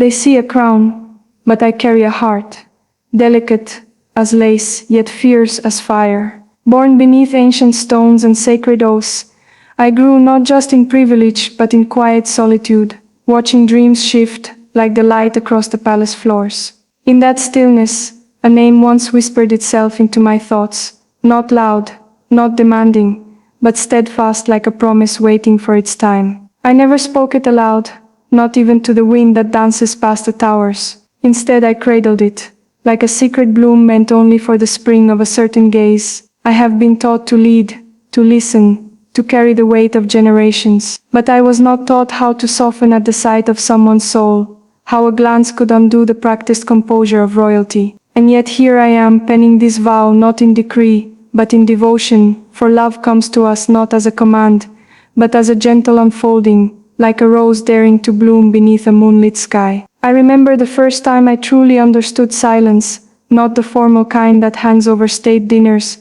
They see a crown, but I carry a heart, delicate as lace, yet fierce as fire. Born beneath ancient stones and sacred oaths, I grew not just in privilege but in quiet solitude, watching dreams shift like the light across the palace floors. In that stillness, a name once whispered itself into my thoughts, not loud, not demanding, but steadfast like a promise waiting for its time. I never spoke it aloud, not even to the wind that dances past the towers. Instead I cradled it, like a secret bloom meant only for the spring of a certain gaze. I have been taught to lead, to listen, to carry the weight of generations. But I was not taught how to soften at the sight of someone's soul, how a glance could undo the practiced composure of royalty. And yet here I am penning this vow not in decree, but in devotion, for love comes to us not as a command, but as a gentle unfolding, like a rose daring to bloom beneath a moonlit sky. I remember the first time I truly understood silence, not the formal kind that hangs over state dinners,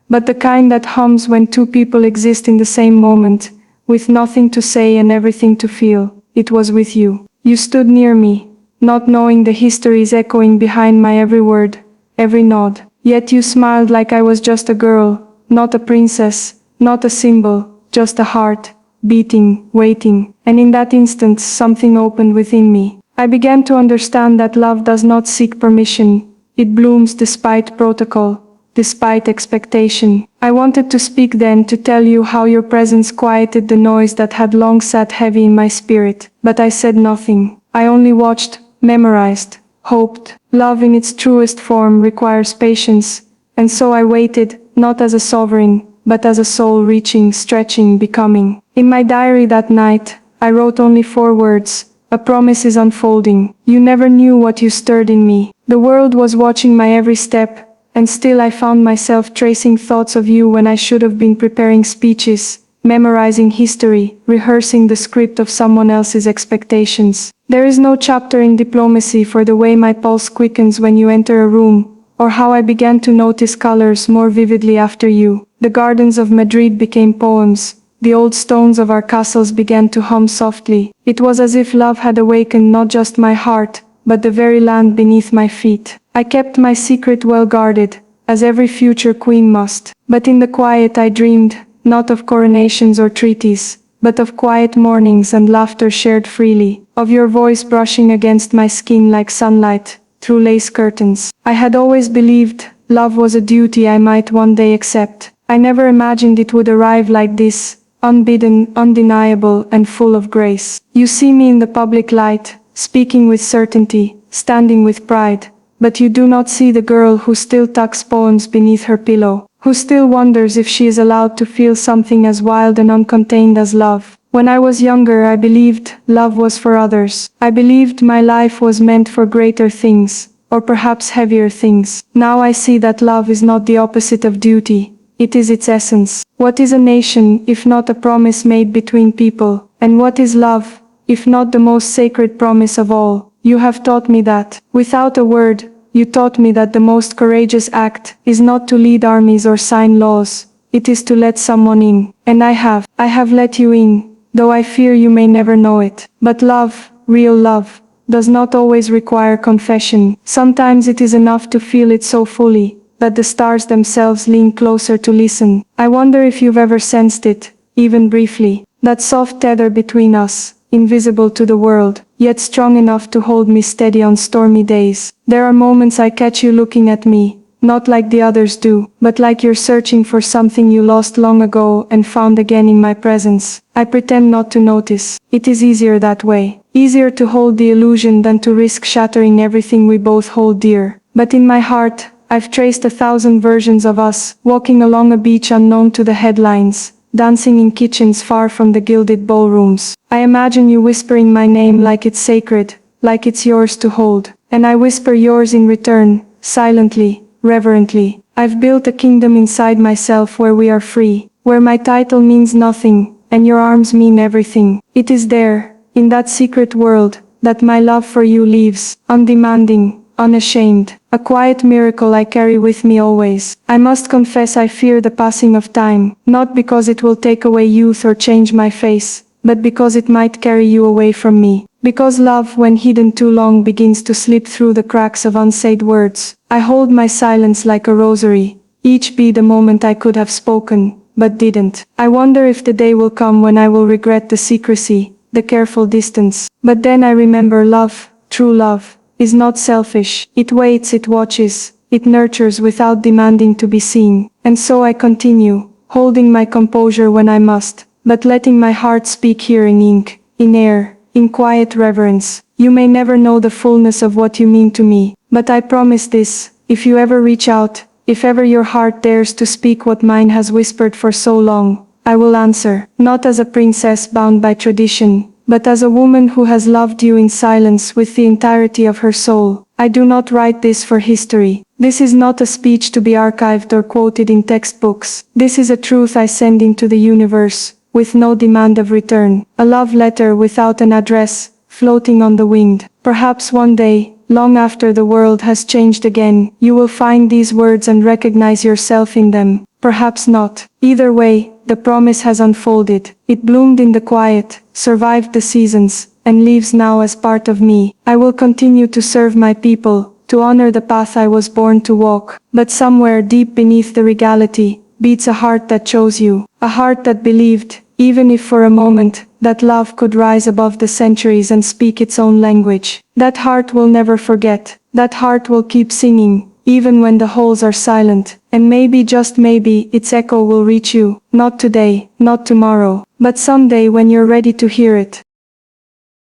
but the kind that hums when two people exist in the same moment, with nothing to say and everything to feel. It was with you. You stood near me, not knowing the histories echoing behind my every word, every nod. Yet you smiled like I was just a girl, not a princess, not a symbol, just a heart, beating, waiting. And in that instant something opened within me. I began to understand that love does not seek permission. It blooms despite protocol, despite expectation. I wanted to speak then, to tell you how your presence quieted the noise that had long sat heavy in my spirit. But I said nothing. I only watched, memorized, hoped. Love in its truest form requires patience, and so I waited, not as a sovereign, but as a soul reaching, stretching, becoming. In my diary that night, I wrote only 4 words. A promise is unfolding. You never knew what you stirred in me. The world was watching my every step, and still I found myself tracing thoughts of you when I should have been preparing speeches, memorizing history, rehearsing the script of someone else's expectations. There is no chapter in diplomacy for the way my pulse quickens when you enter a room, or how I began to notice colors more vividly after you. The gardens of Madrid became poems. The old stones of our castles began to hum softly. It was as if love had awakened not just my heart, but the very land beneath my feet. I kept my secret well guarded, as every future queen must. But in the quiet I dreamed, not of coronations or treaties, but of quiet mornings and laughter shared freely, of your voice brushing against my skin like sunlight, through lace curtains. I had always believed love was a duty I might one day accept. I never imagined it would arrive like this, unbidden, undeniable, and full of grace. You see me in the public light, speaking with certainty, standing with pride, but you do not see the girl who still tucks poems beneath her pillow, who still wonders if she is allowed to feel something as wild and uncontained as love. When I was younger I believed love was for others. I believed my life was meant for greater things, or perhaps heavier things. Now I see that love is not the opposite of duty. It is its essence. What is a nation, if not a promise made between people? And what is love, if not the most sacred promise of all? You have taught me that. Without a word, you taught me that the most courageous act is not to lead armies or sign laws. It is to let someone in. And I have let you in, though I fear you may never know it. But love, real love, does not always require confession. Sometimes it is enough to feel it so fully that the stars themselves lean closer to listen. I wonder if you've ever sensed it, even briefly, that soft tether between us, invisible to the world, yet strong enough to hold me steady on stormy days. There are moments I catch you looking at me, not like the others do, but like you're searching for something you lost long ago and found again in my presence. I pretend not to notice. It is easier that way. Easier to hold the illusion than to risk shattering everything we both hold dear. But in my heart, I've traced 1,000 versions of us, walking along a beach unknown to the headlines, dancing in kitchens far from the gilded ballrooms. I imagine you whispering my name like it's sacred, like it's yours to hold. And I whisper yours in return, silently, reverently. I've built a kingdom inside myself where we are free, where my title means nothing, and your arms mean everything. It is there, in that secret world, that my love for you lives, undemanding, unashamed, a quiet miracle I carry with me always. I must confess I fear the passing of time, not because it will take away youth or change my face, but because it might carry you away from me. Because love, when hidden too long, begins to slip through the cracks of unsaid words. I hold my silence like a rosary, each be the moment I could have spoken, but didn't. I wonder if the day will come when I will regret the secrecy, the careful distance. But then I remember love, true love, is not selfish. It waits, it watches, it nurtures without demanding to be seen. And so I continue, holding my composure when I must, but letting my heart speak here in ink, in air, in quiet reverence. You may never know the fullness of what you mean to me, but I promise this: if you ever reach out, if ever your heart dares to speak what mine has whispered for so long, I will answer, not as a princess bound by tradition, but as a woman who has loved you in silence with the entirety of her soul. I do not write this for history. This is not a speech to be archived or quoted in textbooks. This is a truth I send into the universe, with no demand of return. A love letter without an address, floating on the wind. Perhaps one day, long after the world has changed again, you will find these words and recognize yourself in them. Perhaps not. Either way, the promise has unfolded. It bloomed in the quiet, survived the seasons, and lives now as part of me. I will continue to serve my people, to honor the path I was born to walk. But somewhere deep beneath the regality, beats a heart that chose you. A heart that believed, even if for a moment, that love could rise above the centuries and speak its own language. That heart will never forget. That heart will keep singing, even when the halls are silent. And maybe, just maybe, its echo will reach you. Not today, not tomorrow, but someday when you're ready to hear it.